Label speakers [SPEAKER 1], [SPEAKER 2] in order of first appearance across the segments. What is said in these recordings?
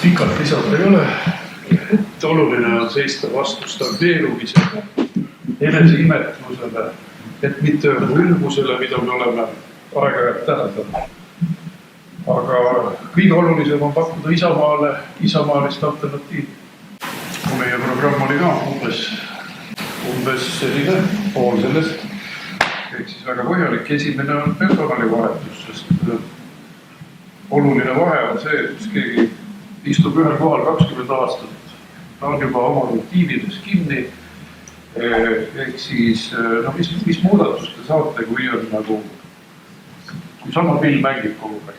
[SPEAKER 1] Pikalt lisada ei ole. Oluline on seista vastu stagneerumisele, eneseimetlusele, et mitte öelda ülbusele, mida me oleme aeg-ajalt täheldanud. Aga kõige olulisem on pakkuda isamaalist alternatiivi. Meie programm oli ka umbes selline pool sellest. Ehk siis väga põhjalik. Esimene on personalivahetus, sest oluline vahe on see, et keegi istub ühel kohal 20 aastat. Ta on juba oma rutiinides kinni. Ehk siis, mis muudatust te saate, kui on nagu, kui sama pill mängib kogu aeg.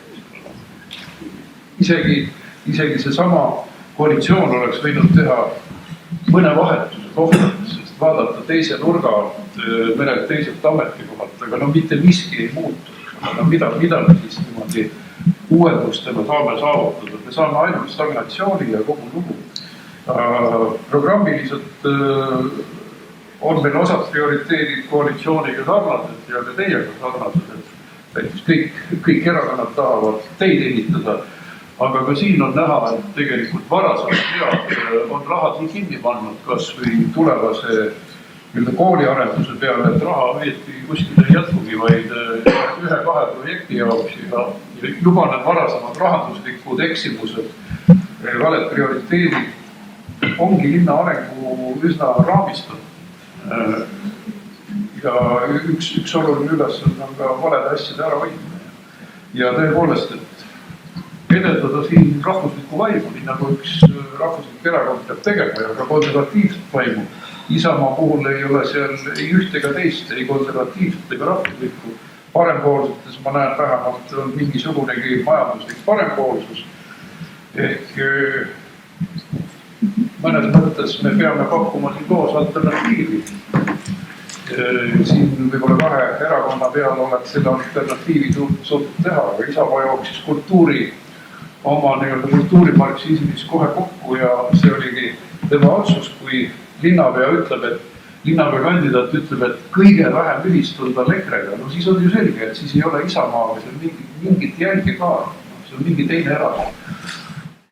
[SPEAKER 1] Isegi see sama koalitsioon oleks võinud teha mõne vahetuse kohtades, sest vaadata teise nurga alt mõnelt teiselt ametikohalt, aga mitte miski ei muutu. Mida me siis niimoodi uuendustena saame saavutada? Me saame ainult stagnatsiooni ja kogu lugu. Programmiliselt on meil osad prioriteedid koalitsiooniga sarnased ja ka teiega sarnased. Kõik erakonnad tahavad teid ehitada, aga ka siin on näha, et tegelikult varasemad on rahad nii kinni pannud, kas või tulevase kooliarenduse peale, et raha veeti kuskil ei jätkugi, vaid 1-2 projekti jaoks ja juba need varasemad rahanduslikud eksimused, valed prioriteedid ongi linna arengu üsna raamistatud. Ja üks oluline ülesanne on ka valede asjade ära hoidmine. Ja tõepoolest, et edendada siin rahvuslikku vaimu, nii nagu üks rahvuslik erakond peab tegema ja ka konservatiivset vaimu. Isamaa puhul ei ole seal ei üht ega teist, ei konservatiivset ega rahvuslikku. Parempoolsetes ma näen vähemalt on mingisugunegi majanduslik parempoolsus. Ehk mõnes mõttes me peame pakkuma siin koos alternatiivi. Siin võib-olla 2 erakonna peal oleks selle alternatiivi suutnud teha, aga Isamaa jooksis kultuuri oma kultuurimarksismis kohe kokku ja see oligi tema otsus, kui linnapea ütleb, et linnapea kandidaat ütleb, et kõige vähem ühistunda EKRE-ga. No siis on ju selge, et siis ei ole Isamaa või see on mingit jälgi ka, see on mingi teine erakond.